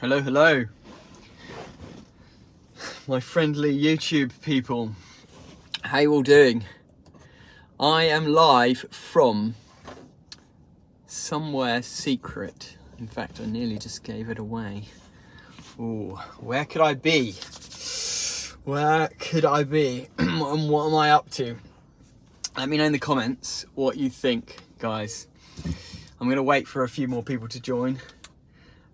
Hello, hello, my friendly YouTube people. How you all doing? I am live from somewhere secret. In fact, I nearly just gave it away. Ooh, where could I be? Where could I be? And what am I up to? Let me know in the comments what you think, guys. I'm going to wait for a few more people to join.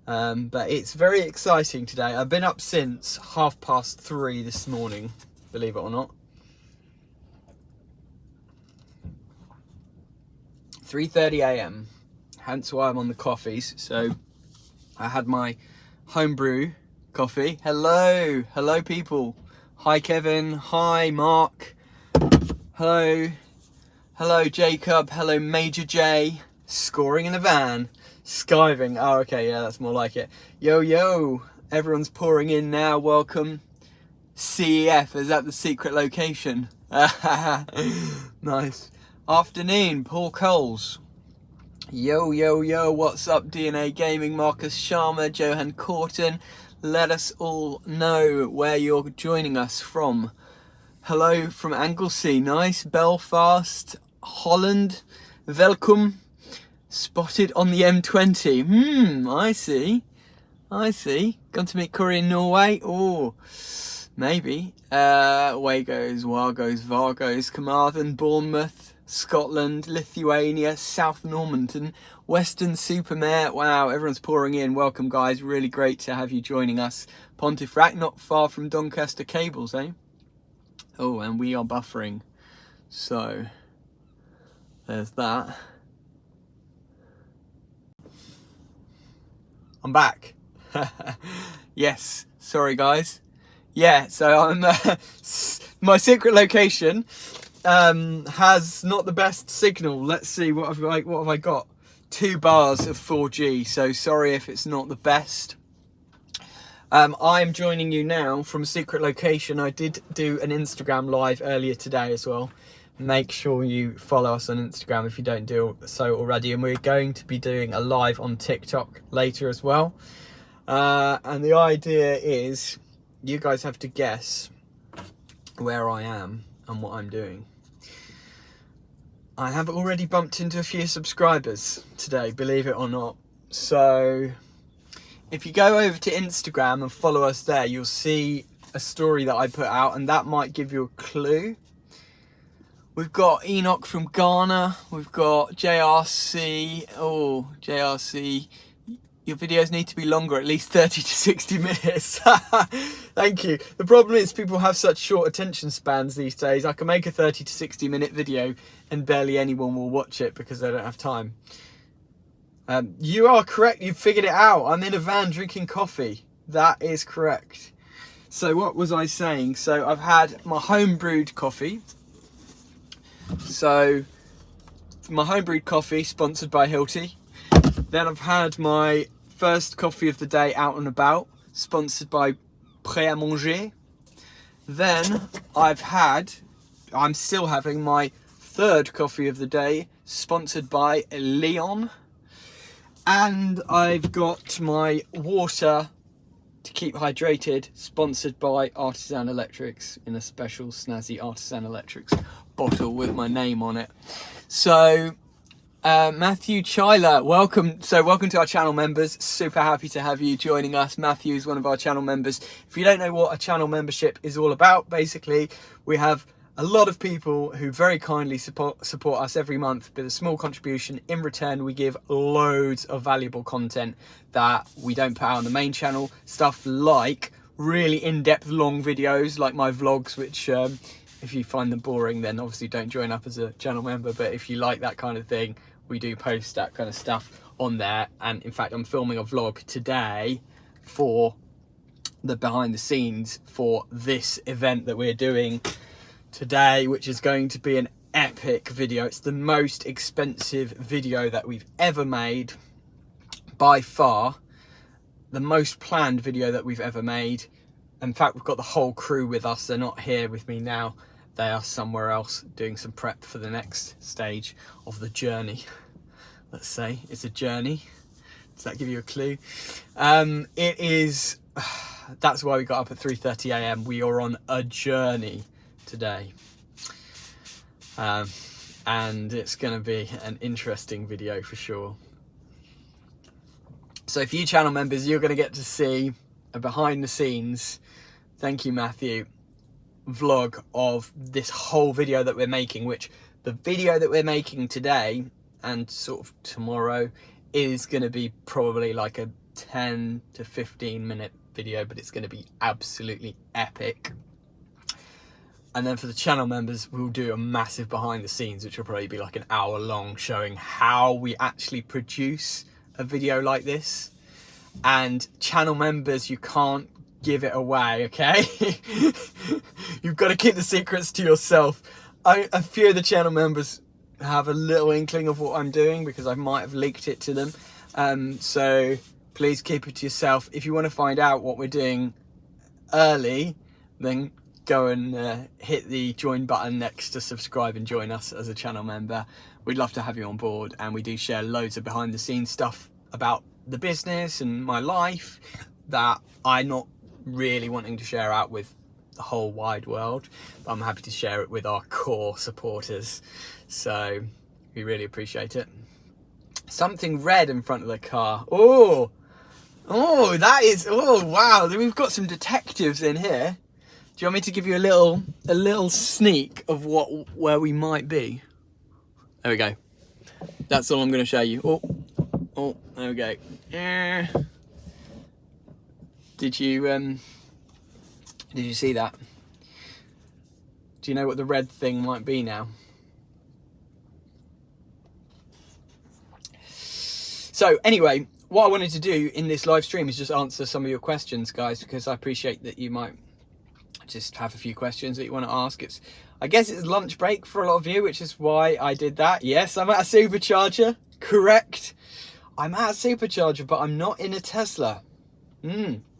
But it's very exciting today. I've been up since 3:30 this morning, believe it or not. 3:30 a.m. Hence why I'm on the coffees. So I had my homebrew coffee. Hello, hello people. Hi Kevin, hi Mark. Hello, hello Jacob, hello Major J. Scoring in a van. Skiving. Oh, okay, yeah, that's more like it. Yo, yo, everyone's pouring in now. Welcome. CEF, is that the secret location? Nice. Afternoon, Paul Coles. Yo, yo, yo, what's up, DNA Gaming? Marcus Sharma, Johan Corton. Let us all know where you're joining us from. Hello from Anglesey. Nice. Belfast, Holland. Welcome. Spotted on the M20. I see. Gone to meet Curry in Norway. Oh, maybe. Away goes, Wargoes, Vargos, Carmarthen, Bournemouth, Scotland, Lithuania, South Normanton, Western Supermare. Wow, everyone's pouring in. Welcome, guys. Really great to have you joining us. Pontefract, not far from Doncaster Cables, eh? Oh, and we are buffering. So, there's that. I'm back. Yes, sorry guys. Yeah, so I'm my secret location has not the best signal. Let's see, what have I got? 2 bars of 4G, so sorry if it's not the best. I'm joining you now from a secret location. I did do an Instagram live earlier today as well. Make sure you follow us on Instagram if you don't do so already, and we're going to be doing a live on TikTok later as well. And the idea is you guys have to guess where I am and what I'm doing. I have already bumped into a few subscribers today, believe it or not. So if you go over to Instagram and follow us there, you'll see a story that I put out, and that might give you a clue. We've got Enoch from Ghana. We've got JRC. Oh, JRC. Your videos need to be longer, at least 30 to 60 minutes. Thank you. The problem is people have such short attention spans these days. I can make a 30 to 60 minute video and barely anyone will watch it because they don't have time. You are correct. You've figured it out. I'm in a van drinking coffee. That is correct. So what was I saying? So I've had my home brewed coffee. So my home brewed coffee sponsored by Hilti. Then I've had my first coffee of the day out and about, sponsored by Prêt à Manger. Then I'm still having my third coffee of the day, sponsored by Leon. And I've got my water to keep hydrated, sponsored by Artisan Electrics, in a special snazzy Artisan Electrics bottle with my name on it. So Matthew Chyler, welcome to our channel members. Super happy to have you joining us. Matthew is one of our channel members. If you don't know what a channel membership is all about, basically we have a lot of people who very kindly support us every month with a small contribution. In return, we give loads of valuable content that we don't put out on the main channel. Stuff like really in-depth long videos like my vlogs, which if you find them boring, then obviously don't join up as a channel member. But if you like that kind of thing, we do post that kind of stuff on there. And in fact, I'm filming a vlog today for the behind the scenes for this event that we're doing today, which is going to be an epic video. It's the most expensive video that we've ever made, by far. The most planned video that we've ever made. In fact, we've got the whole crew with us. They're not here with me now. They are somewhere else doing some prep for the next stage of the journey. Let's say it's a journey Does that give you a clue? It is, that's why we got up at 3:30 a.m. We are on a journey today. And it's going to be an interesting video for sure. So for you channel members, you're going to get to see a behind the scenes, thank you Matthew, vlog of this whole video that we're making, which the video that we're making today and sort of tomorrow is going to be probably like a 10 to 15 minute video, but it's going to be absolutely epic. And then for the channel members, we'll do a massive behind the scenes, which will probably be like an hour long, showing how we actually produce a video like this. And channel members, you can't give it away, okay? You've got to keep the secrets to yourself. A few of the channel members have a little inkling of what I'm doing because I might have leaked it to them. So please keep it to yourself. If you want to find out what we're doing early, then go and hit the join button next to subscribe and join us as a channel member. We'd love to have you on board, and we do share loads of behind the scenes stuff about the business and my life that I'm not really wanting to share out with the whole wide world, but I'm happy to share it with our core supporters, so we really appreciate it. Something red in front of the car. Oh, that is, oh wow, we've got some detectives in here. Do you want me to give you a little sneak of where we might be? There we go. That's all I'm going to show you. Oh, there we go. Yeah. Did you see that? Do you know what the red thing might be now? So anyway, what I wanted to do in this live stream is just answer some of your questions, guys, because I appreciate that you might just have a few questions that you want to ask. I guess it's lunch break for a lot of you, which is why I did that. Yes, I'm at a supercharger. Correct. I'm at a supercharger, but I'm not in a Tesla.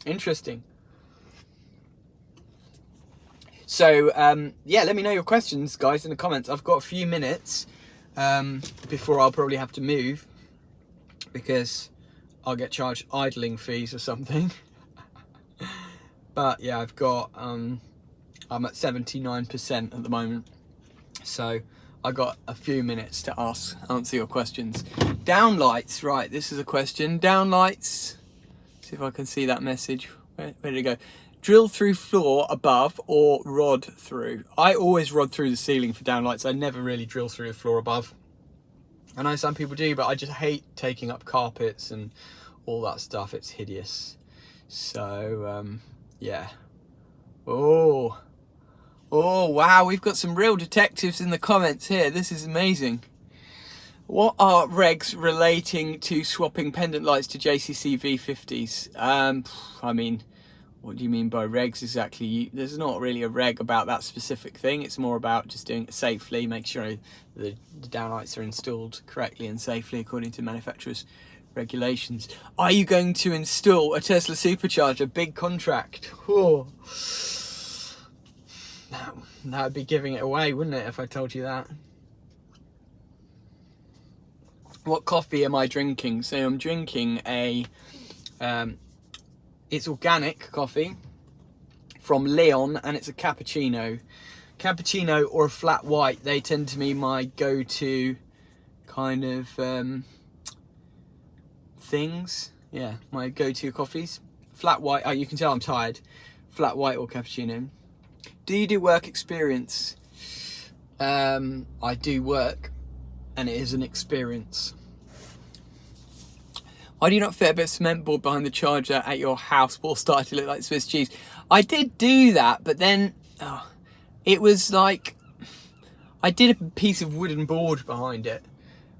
Interesting. So, yeah, let me know your questions, guys, in the comments. I've got a few minutes before I'll probably have to move because I'll get charged idling fees or something. But yeah, I've got, I'm at 79% at the moment. So I got a few minutes to answer your questions. Downlights, right, this is a question. Downlights, see if I can see that message. Where did it go? Drill through floor above or rod through? I always rod through the ceiling for downlights. I never really drill through the floor above. I know some people do, but I just hate taking up carpets and all that stuff. It's hideous. So, yeah. Oh, wow, we've got some real detectives in the comments here. This is amazing. What are regs relating to swapping pendant lights to JCC V50s? I mean, what do you mean by regs exactly? There's not really a reg about that specific thing. It's more about just doing it safely, make sure the downlights are installed correctly and safely according to manufacturer's regulations. Are you going to install a Tesla supercharger? Big contract. Oh. That would be giving it away, wouldn't it, if I told you that? What coffee am I drinking? So I'm drinking a it's organic coffee from Leon, and it's a cappuccino. Cappuccino or a flat white, they tend to be my go-to kind of things. Yeah, my go-to coffees. Flat white, oh, you can tell I'm tired. Flat white or cappuccino. Do you do work experience? I do work, and it is an experience. Why do you not fit a bit of cement board behind the charger at your house? Or started to look like Swiss cheese. I did do that, but then it was like I did a piece of wooden board behind it,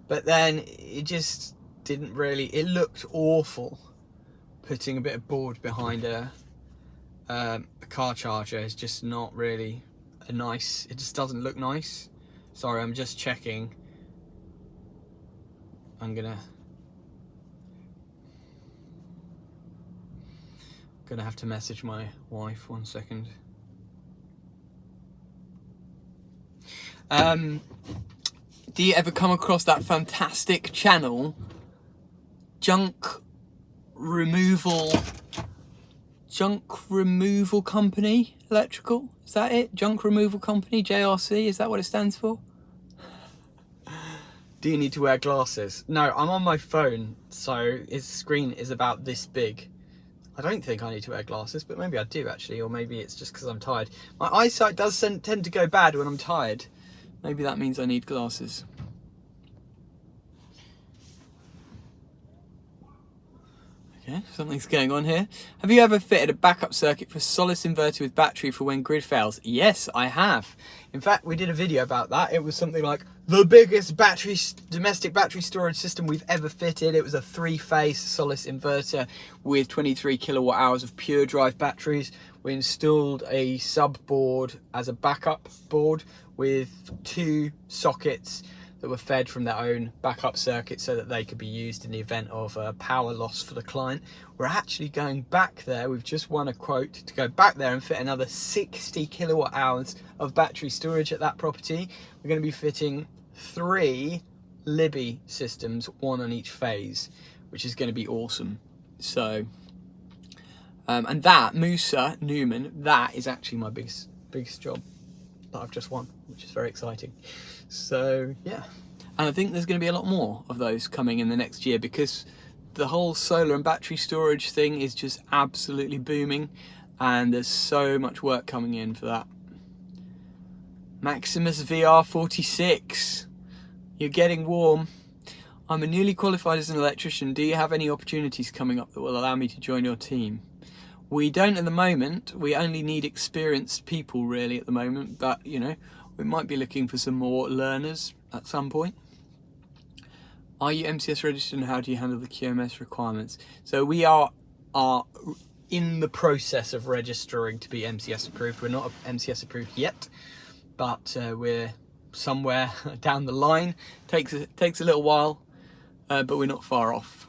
but then it just didn't really. It looked awful. Putting a bit of board behind a car charger is just not really a nice. It just doesn't look nice. Sorry, I'm just checking. I'm gonna have to message my wife 1 second. Do you ever come across that fantastic channel, Junk removal company, electrical, is that it? Junk removal company, JRC, is that what it stands for? Do you need to wear glasses? No, I'm on my phone, so his screen is about this big. I don't think I need to wear glasses, but maybe I do actually, or maybe it's just because I'm tired. My eyesight does tend to go bad when I'm tired. Maybe that means I need glasses. Okay, something's going on here. Have you ever fitted a backup circuit for Solace inverter with battery for when grid fails? Yes, I have. In fact, we did a video about that. It was something like the biggest domestic battery storage system we've ever fitted. It was a 3-phase Solace inverter with 23 kilowatt hours of pure drive batteries. We installed a sub board as a backup board with 2 sockets that were fed from their own backup circuit so that they could be used in the event of a power loss for the client. We're actually going back there. We've just won a quote to go back there and fit another 60 kilowatt hours of battery storage at that property. We're going to be fitting 3 Libby systems, 1 on each phase, which is going to be awesome. So, and that, Musa Newman, that is actually my biggest job that I've just won, which is very exciting. So yeah, and I think there's going to be a lot more of those coming in the next year because the whole solar and battery storage thing is just absolutely booming, and there's so much work coming in for that. Maximus VR 46, you're getting warm. I'm a newly qualified as an electrician. Do you have any opportunities coming up that will allow me to join your team? We don't at the moment. We only need experienced people really at the moment, but you know, we might be looking for some more learners at some point. Are you MCS registered and how do you handle the QMS requirements? So we are in the process of registering to be MCS approved. We're not MCS approved yet, but we're somewhere down the line. Takes a little while, but we're not far off.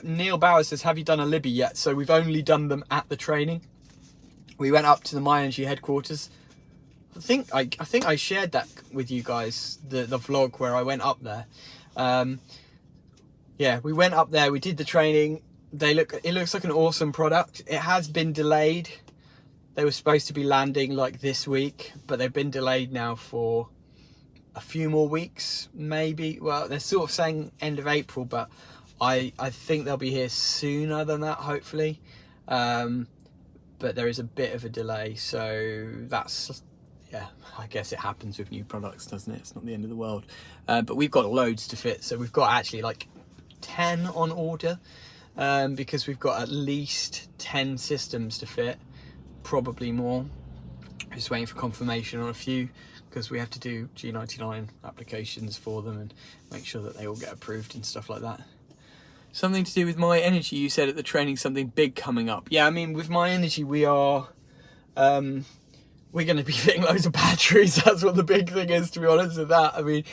Neil Bauer says, have you done a Libby yet? So we've only done them at the training. We went up to the My Energy headquarters. I think I shared that with you guys, the vlog where I went up there. Yeah, we went up there, we did the training. It looks like an awesome product. It has been delayed. They were supposed to be landing like this week, but they've been delayed now for a few more weeks, maybe. Well, they're sort of saying end of April, but I think they'll be here sooner than that, hopefully. But there is a bit of a delay, so that's, yeah, I guess it happens with new products, doesn't it? It's not the end of the world. But we've got loads to fit, so we've got actually like 10 on order, because we've got at least 10 systems to fit, probably more. Just waiting for confirmation on a few, because we have to do G99 applications for them and make sure that they all get approved and stuff like that. Something to do with My Energy, you said at the training, something big coming up. Yeah, I mean, with My Energy, we are, we're going to be fitting loads of batteries. That's what the big thing is, to be honest with that. I mean,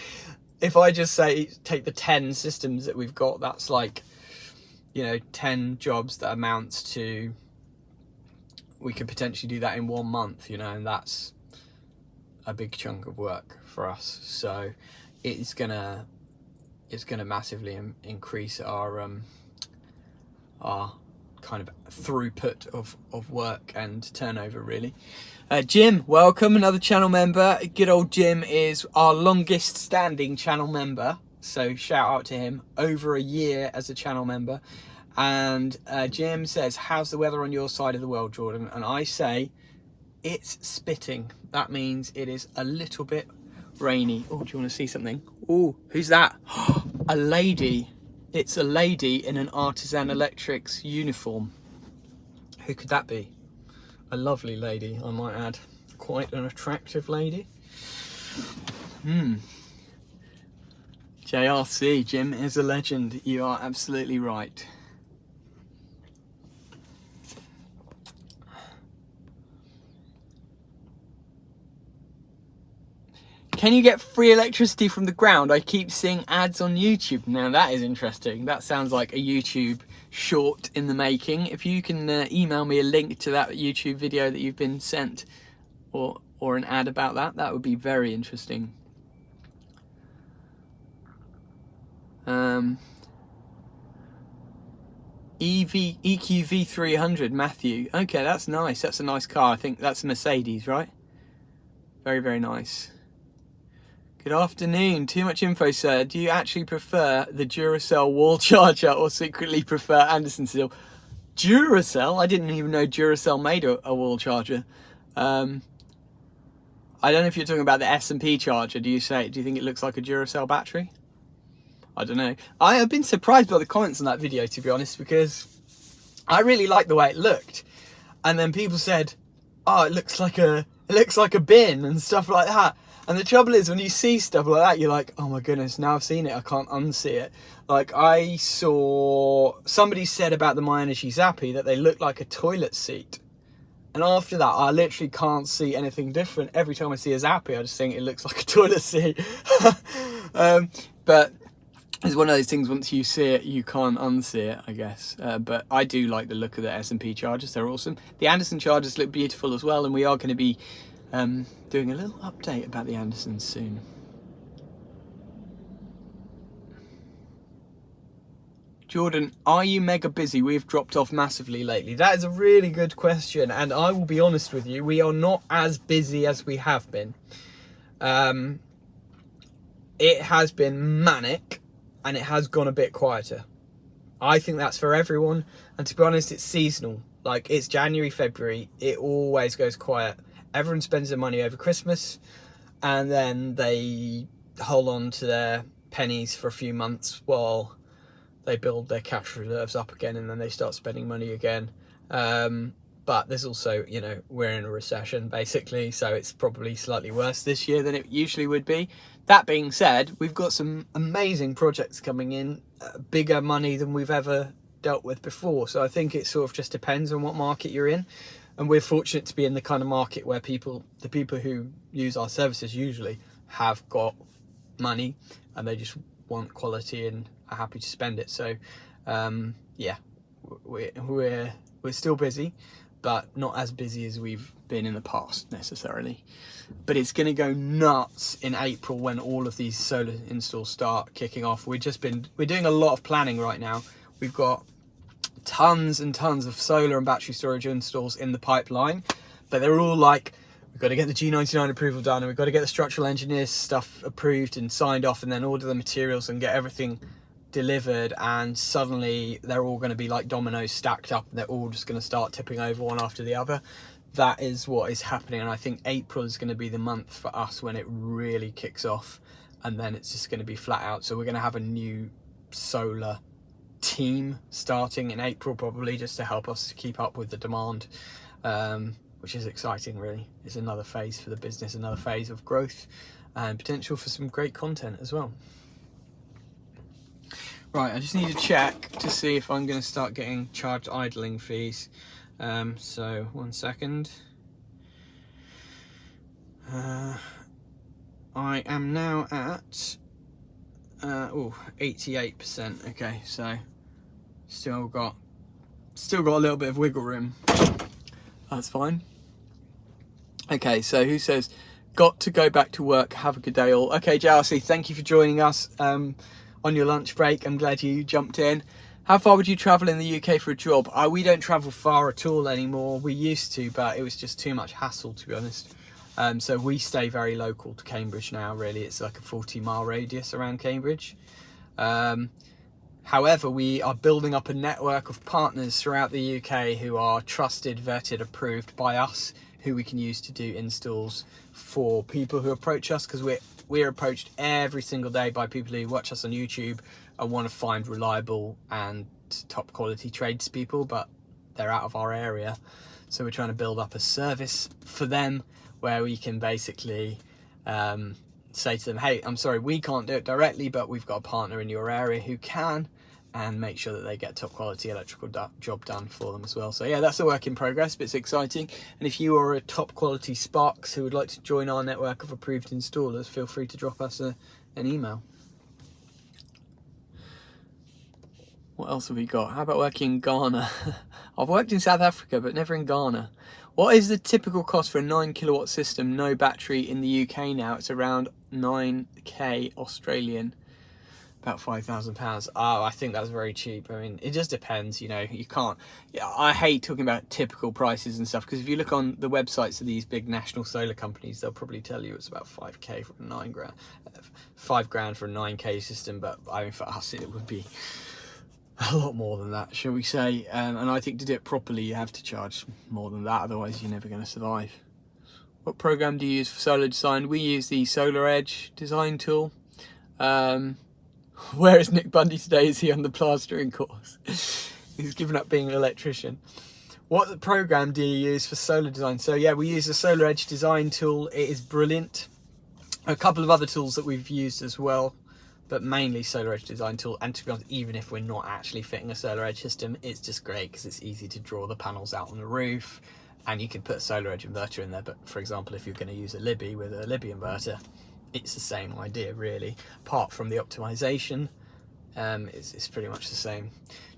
if I just say, take the 10 systems that we've got, that's like, you know, 10 jobs that amounts to, we could potentially do that in 1 month, you know, and that's a big chunk of work for us. So it's gonna massively increase our kind of throughput of work and turnover, really. Jim, welcome, another channel member. Good old Jim is our longest standing channel member, so shout out to him. Over a year as a channel member. And Jim says, how's the weather on your side of the world, Jordan? And I say, it's spitting. That means it is a little bit rainy. Oh, do you want to see something? Oh, who's that? A lady. It's a lady in an Artisan Electrics uniform. Who could that be? A lovely lady, I might add. Quite an attractive lady. JRC, Jim is a legend. You are absolutely right. Can you get free electricity from the ground? I keep seeing ads on YouTube. Now that is interesting. That sounds like a YouTube short in the making. If you can email me a link to that YouTube video that you've been sent, or an ad about that, that would be very interesting. EQV 300, Matthew. Okay, that's nice. That's a nice car. I think that's a Mercedes, right? Very, very nice. Good afternoon. Too much info, sir. Do you actually prefer the Duracell wall charger or secretly prefer Anderson steel? Duracell? I didn't even know Duracell made a wall charger. I don't know if you're talking about the S&P charger. Do you think it looks like a Duracell battery? I don't know. I have been surprised by the comments on that video, to be honest, because I really liked the way it looked. And then people said, oh, it looks like a bin and stuff like that. And the trouble is, when you see stuff like that, you're like, oh my goodness, now I've seen it, I can't unsee it. Like, I saw somebody said about the My Energy Zappy that they look like a toilet seat. And after that, I literally can't see anything different. Every time I see a Zappy, I just think it looks like a toilet seat. But it's one of those things, once you see it, you can't unsee it, I guess. But I do like the look of the S&P chargers. They're awesome. The Anderson chargers look beautiful as well, and we are going to be doing a little update about the Andersons soon. Jordan, are you mega busy? We've dropped off massively lately. That is a really good question, and I will be honest with you, we are not as busy as we have been. It has been manic, and it has gone a bit quieter. I think that's for everyone, and to be honest, it's seasonal. Like, it's January, February, it always goes quiet. Everyone spends their money over Christmas, and then they hold on to their pennies for a few months while they build their cash reserves up again, and then they start spending money again. But there's also, you know, we're in a recession basically, so it's probably slightly worse this year than it usually would be. That being said, we've got some amazing projects coming in, bigger money than we've ever dealt with before. So I think it sort of just depends on what market you're in. And we're fortunate to be in the kind of market where the people who use our services usually have got money and they just want quality and are happy to spend it. So yeah, we're still busy, but not as busy as we've been in the past necessarily. But it's going to go nuts in April when all of these solar installs start kicking off. We're doing a lot of planning right now. We've got tons and tons of solar and battery storage installs in the pipeline, but they're all like, we've got to get the G99 approval done, and we've got to get the structural engineers stuff approved and signed off, and then order the materials and get everything delivered, and suddenly they're all going to be like dominoes stacked up, and they're all just going to start tipping over one after the other. That is what is happening, and I think April is going to be the month for us when it really kicks off, and then it's just going to be flat out. So we're going to have a new solar team starting in April probably, just to help us keep up with the demand, which is exciting really. It's another phase for the business, another phase of growth and potential for some great content as well. Right, I just need to check to see if I'm going to start getting charged idling fees. So 1 second. I am now at 88%. Okay, so still got a little bit of wiggle room. That's fine. Okay, so who says got to go back to work? Have a good day all. Okay, JRC, thank you for joining us on your lunch break. I'm glad you jumped in. How far would you travel in the UK for a job? We don't travel far at all anymore. We used to, but it was just too much hassle, to be honest. So we stay very local to Cambridge now, really. It's like a 40-mile radius around Cambridge. However, we are building up a network of partners throughout the UK who are trusted, vetted, approved by us, who we can use to do installs for people who approach us, because we're approached every single day by people who watch us on YouTube and want to find reliable and top quality tradespeople, but they're out of our area. So we're trying to build up a service for them where we can basically say to them, hey, I'm sorry, we can't do it directly, but we've got a partner in your area who can, and make sure that they get top quality electrical job done for them as well. So yeah, that's a work in progress, but it's exciting. And if you are a top quality Sparks who would like to join our network of approved installers, feel free to drop us an email. What else have we got? How about working in Ghana? I've worked in South Africa, but never in Ghana. What is the typical cost for a 9 kilowatt system, no battery in the UK now? It's around 9k Australian. About £5,000. Oh, I think that's very cheap. I mean, it just depends, you know. You can't. Yeah, I hate talking about typical prices and stuff, because if you look on the websites of these big national solar companies, they'll probably tell you it's about 5k for a 9 grand, 5 grand for a 9k system. But I mean, for us, it would be a lot more than that, shall we say. And I think to do it properly, you have to charge more than that. Otherwise, you're never going to survive. What program do you use for solar design? We use the Solar Edge design tool. Where is Nick Bundy today? Is he on the plastering course? He's given up being an electrician. What program do you use for solar design? So yeah, we use the Solar Edge design tool. It is brilliant. A couple of other tools that we've used as well, but mainly Solar Edge design tool. And to be honest, even if we're not actually fitting a Solar Edge system, it's just great because it's easy to draw the panels out on the roof, and you can put a Solar Edge inverter in there. But for example, if you're going to use a Libby with a Libby inverter, it's the same idea really, apart from the optimization. It's pretty much the same.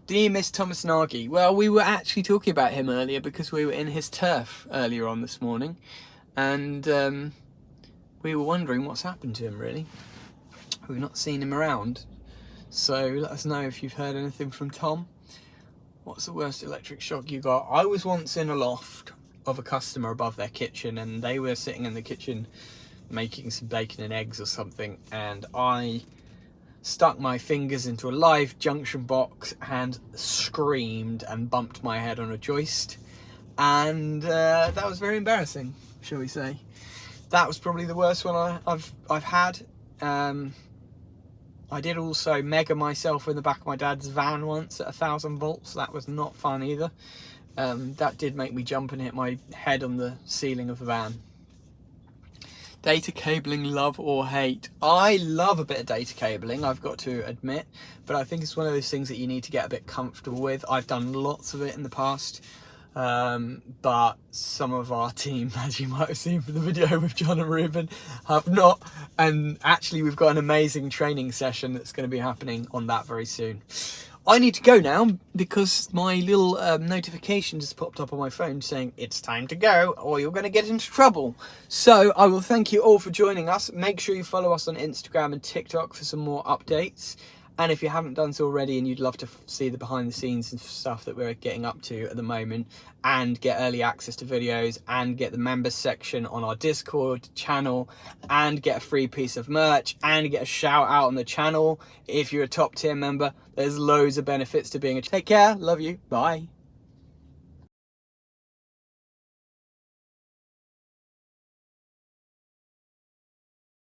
Do you miss Thomas Nagy? Well, we were actually talking about him earlier because we were in his turf earlier on this morning, and we were wondering what's happened to him really. We've not seen him around, so let us know if you've heard anything from Tom. What's the worst electric shock you got? I was once in a loft of a customer above their kitchen, and they were sitting in the kitchen making some bacon and eggs or something, and I stuck my fingers into a live junction box and screamed and bumped my head on a joist, and that was very embarrassing, shall we say. That was probably the worst one I've had. I did also mega myself in the back of my dad's van once at 1,000 volts. That was not fun either. That did make me jump and hit my head on the ceiling of the van. Data cabling, love or hate? I love a bit of data cabling, I've got to admit, but I think it's one of those things that you need to get a bit comfortable with. I've done lots of it in the past, but some of our team, as you might have seen from the video with John and Ruben, have not. And actually, we've got an amazing training session that's going to be happening on that very soon. I need to go now because my little notification just popped up on my phone saying it's time to go or you're going to get into trouble. So I will thank you all for joining us. Make sure you follow us on Instagram and TikTok for some more updates. And if you haven't done so already and you'd love to see the behind the scenes and stuff that we're getting up to at the moment, and get early access to videos, and get the members section on our Discord channel, and get a free piece of merch, and get a shout out on the channel if you're a top tier member, there's loads of benefits to being a... Take care, love you, bye.